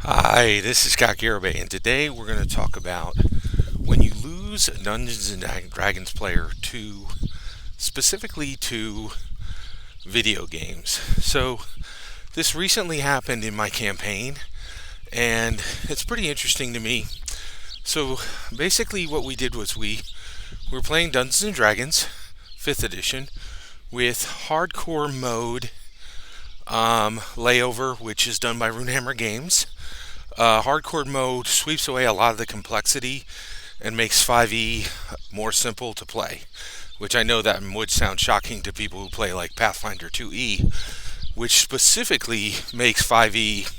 Hi, this is Logan Garibay, and today we're going to talk about when you lose a Dungeons and Dragons player specifically to video games. So, this recently happened in my campaign, and it's pretty interesting to me. So, basically, what we did was we were playing Dungeons and Dragons 5th edition with hardcore mode layover, which is done by Runehammer Games. Hardcore mode sweeps away a lot of the complexity and makes 5e more simple to play, which I know that would sound shocking to people who play like Pathfinder 2e, which specifically makes 5e,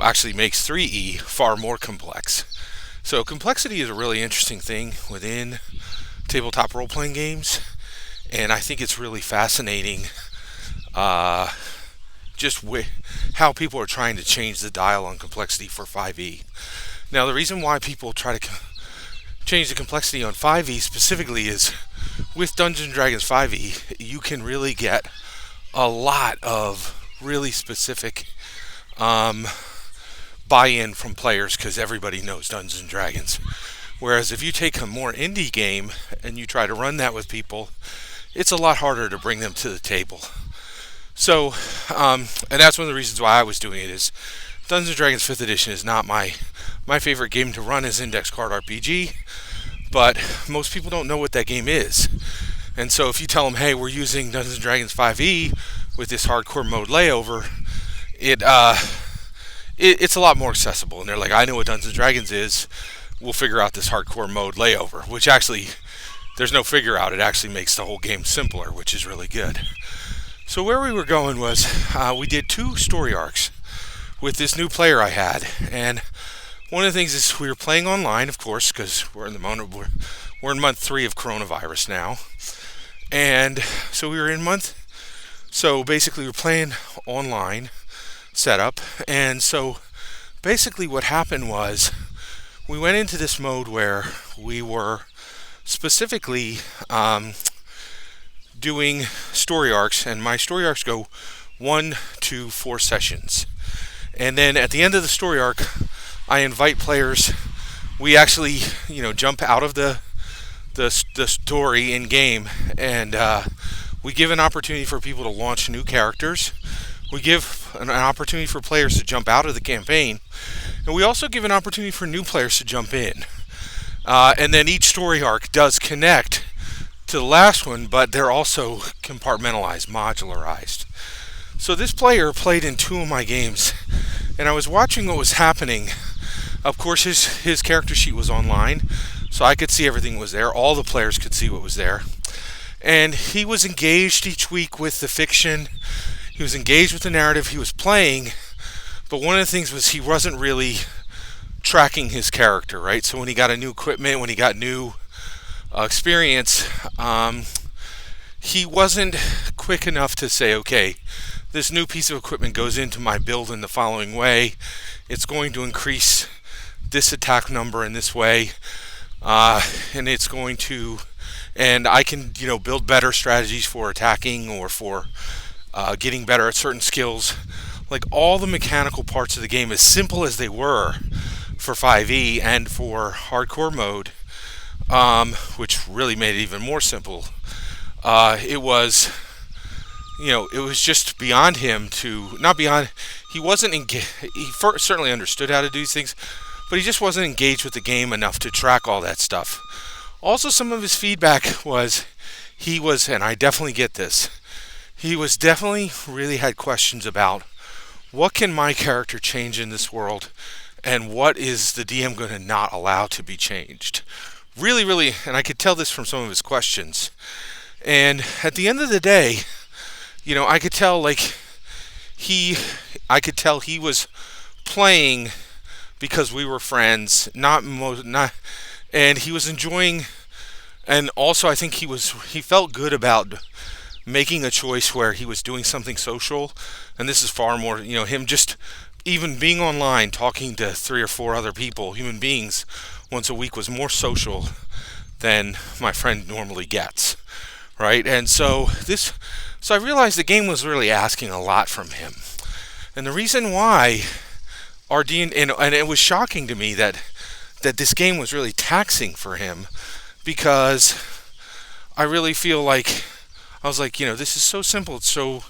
actually makes 3e far more complex. So complexity is a really interesting thing within tabletop role-playing games, and I think it's really fascinating how people are trying to change the dial on complexity for 5e. Now, the reason why people try to change the complexity on 5e specifically is with Dungeons & Dragons 5e, you can really get a lot of really specific buy-in from players because everybody knows Dungeons & Dragons. Whereas if you take a more indie game and you try to run that with people, it's a lot harder to bring them to the table. So, and that's one of the reasons why I was doing it is Dungeons & Dragons 5th edition is not my favorite game to run as index card RPG, but most people don't know what that game is. And so if you tell them, hey, we're using Dungeons & Dragons 5e with this hardcore mode layover, it's a lot more accessible. And they're like, I know what Dungeons & Dragons is, we'll figure out this hardcore mode layover, which actually, there's no figure out, it actually makes the whole game simpler, which is really good. So where we were going was we did 2 story arcs with this new player I had, and one of the things is we were playing online, of course, because we're in month 3 of coronavirus now, and so so basically we're playing online setup, and so basically what happened was we went into this mode where we were specifically doing story arcs, and my story arcs go 1 to 4 sessions. And then at the end of the story arc, I invite players. We actually, jump out of the story in game, and we give an opportunity for people to launch new characters. We give an opportunity for players to jump out of the campaign, and we also give an opportunity for new players to jump in. And then each story arc does connect to the last one, but they're also compartmentalized, modularized. So this player played in 2 of my games, and I was watching what was happening. Of course, his character sheet was online, so I could see everything was there. All the players could see what was there. And he was engaged each week with the fiction. He was engaged with the narrative he was playing, but one of the things was he wasn't really tracking his character, right? So when he got a new equipment, when he got new experience, he wasn't quick enough to say, okay, this new piece of equipment goes into my build in the following way. It's going to increase this attack number in this way, and it's going to, and I can, build better strategies for attacking or for getting better at certain skills. Like all the mechanical parts of the game, as simple as they were for 5e and for hardcore mode, which really made it even more simple. It was just beyond him not beyond. He wasn't engaged. He certainly understood how to do these things, but he just wasn't engaged with the game enough to track all that stuff. Also, some of his feedback was and I definitely get this. He was definitely really had questions about what can my character change in this world, and what is the DM going to not allow to be changed. Really, really, and I could tell this from some of his questions. And at the end of the day, I could tell he was playing because we were friends, not, and he was enjoying, and also I think he felt good about making a choice where he was doing something social, and this is far more, him just even being online, talking to 3 or 4 other people, human beings, once a week was more social than my friend normally gets, right? And so I realized the game was really asking a lot from him. And the reason why and it was shocking to me that this game was really taxing for him, because I really feel like I was like, this is so simple, it's so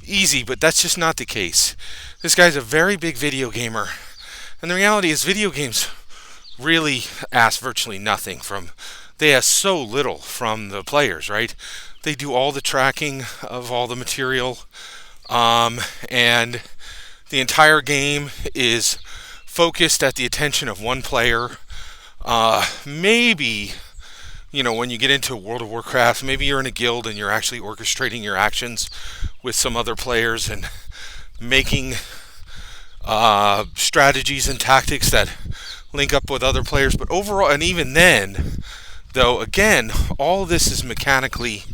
easy, but that's just not the case. This guy's a very big video gamer, and the reality is video games really ask virtually nothing from, they ask so little from the players, right? They do all the tracking of all the material, and the entire game is focused at the attention of one player. Maybe, when you get into World of Warcraft, maybe you're in a guild and you're actually orchestrating your actions with some other players and making strategies and tactics that link up with other players. But overall, and even then, though, again, all of this is mechanically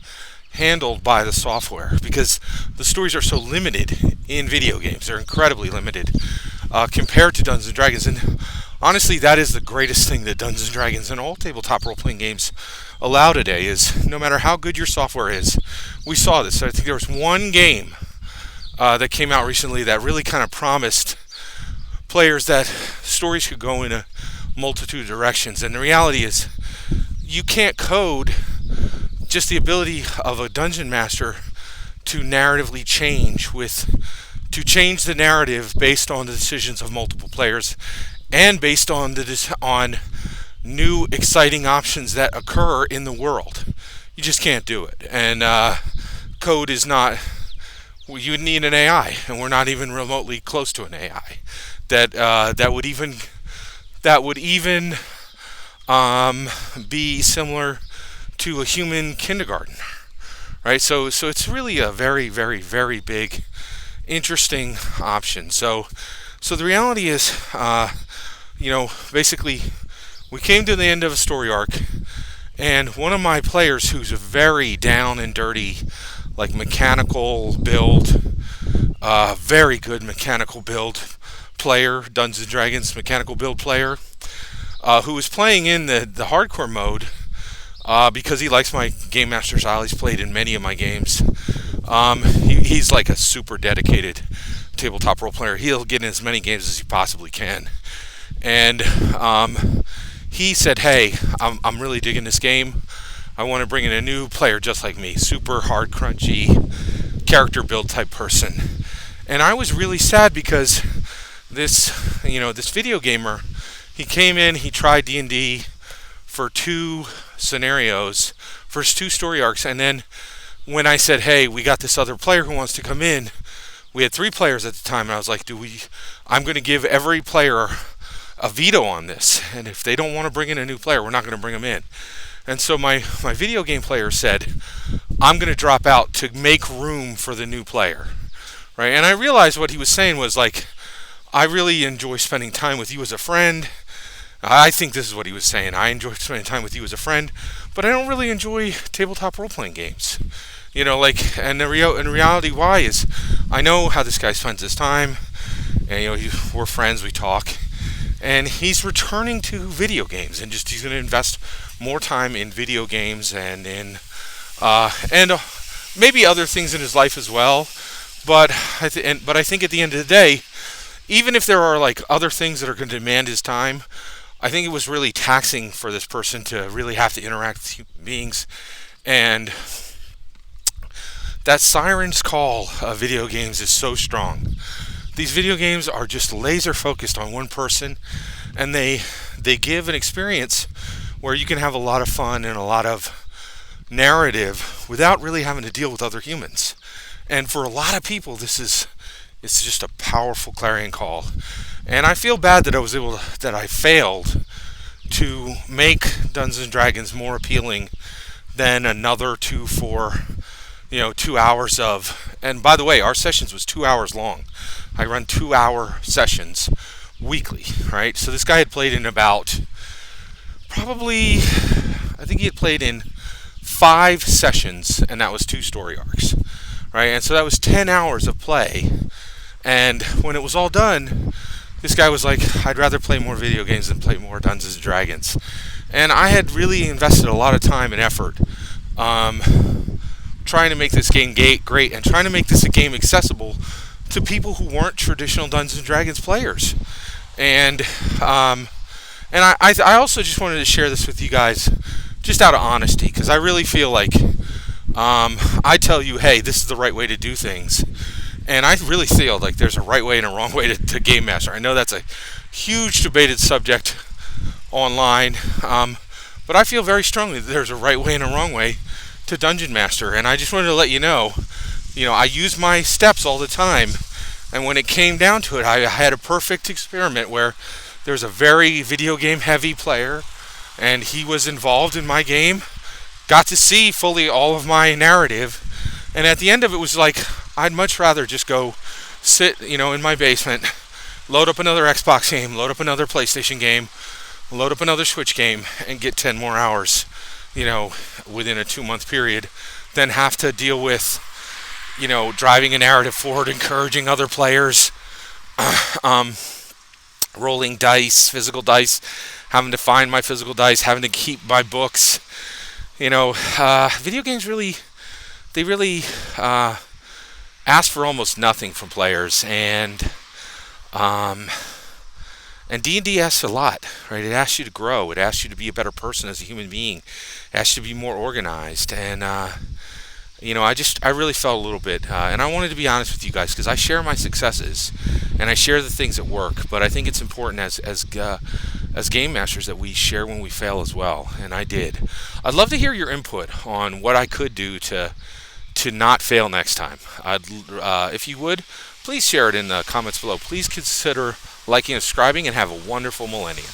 handled by the software, because the stories are so limited in video games. They're incredibly limited compared to Dungeons & Dragons. And honestly, that is the greatest thing that Dungeons & Dragons and all tabletop role-playing games allow today, is no matter how good your software is. We saw this. I think there was one game that came out recently that really kind of promised players that stories could go in a multitude of directions. And the reality is, you can't code. Just the ability of a dungeon master to narratively to change the narrative based on the decisions of multiple players, and based on on new exciting options that occur in the world. You just can't do it. And code is not. You would need an AI, and we're not even remotely close to an AI that would even be similar to a human kindergarten, right? So it's really a very, very, very big, interesting option. So the reality is, basically, we came to the end of a story arc, and one of my players, who's a very down and dirty, like mechanical build, very good mechanical build player, Dungeons & Dragons mechanical build player, who was playing in the hardcore mode, because he likes my game master style. He's played in many of my games. He's like a super dedicated tabletop role player. He'll get in as many games as he possibly can. And he said, "Hey, I'm really digging this game. I want to bring in a new player just like me, super hard, crunchy character build type person." And I was really sad, because this video gamer, he came in, he tried D&D for 2 scenarios, first 2 story arcs, and then when I said, "Hey, we got this other player who wants to come in," we had 3 players at the time, and I was like, I'm going to give every player a veto on this, and if they don't want to bring in a new player, we're not going to bring them in. And so my video game player said, "I'm going to drop out to make room for the new player," right? And I realized what he was saying was like, "I really enjoy spending time with you as a friend." I think this is what he was saying. "I enjoy spending time with you as a friend, but I don't really enjoy tabletop role-playing games." And the reality why is, I know how this guy spends his time, and we're friends, we talk, and he's returning to video games, and he's going to invest more time in video games and in maybe other things in his life as well. But I think at the end of the day, even if there are like other things that are going to demand his time, I think it was really taxing for this person to really have to interact with human beings. And that siren's call of video games is so strong. These video games are just laser focused on one person, and they give an experience where you can have a lot of fun and a lot of narrative without really having to deal with other humans. And for a lot of people, it's just a powerful clarion call. And I feel bad that I failed to make Dungeons & Dragons more appealing than another 2 hours of. And by the way, our sessions was 2 hours long. I run 2-hour sessions weekly, right? So this guy had played in about I think he had played in 5 sessions, and that was 2 story arcs, right? And so that was 10 hours of play. And when it was all done, this guy was like, "I'd rather play more video games than play more Dungeons & Dragons." And I had really invested a lot of time and effort trying to make this game great, and trying to make this a game accessible to people who weren't traditional Dungeons & Dragons players. And I also just wanted to share this with you guys just out of honesty, because I really feel like I tell you, hey, this is the right way to do things. And I really feel like there's a right way and a wrong way to game master. I know that's a huge debated subject online, but I feel very strongly that there's a right way and a wrong way to dungeon master. And I just wanted to let you know, I use my steps all the time. And when it came down to it, I had a perfect experiment where there's a very video game heavy player, and he was involved in my game, got to see fully all of my narrative, and at the end of it was like, I'd much rather just go sit, in my basement, load up another Xbox game, load up another PlayStation game, load up another Switch game, and get 10 more hours, within a 2-month period, than have to deal with, driving a narrative forward, encouraging other players, rolling dice, physical dice, having to find my physical dice, having to keep my books. Video games really ask for almost nothing from players, and D&D asks a lot, right? It asks you to grow. It asks you to be a better person as a human being. It asks you to be more organized, and I really felt a little bit, and I wanted to be honest with you guys, because I share my successes and I share the things that work, but I think it's important as game masters that we share when we fail as well, and I did. I'd love to hear your input on what I could do to not fail next time. If you would, please share it in the comments below. Please consider liking and subscribing, and have a wonderful millennium.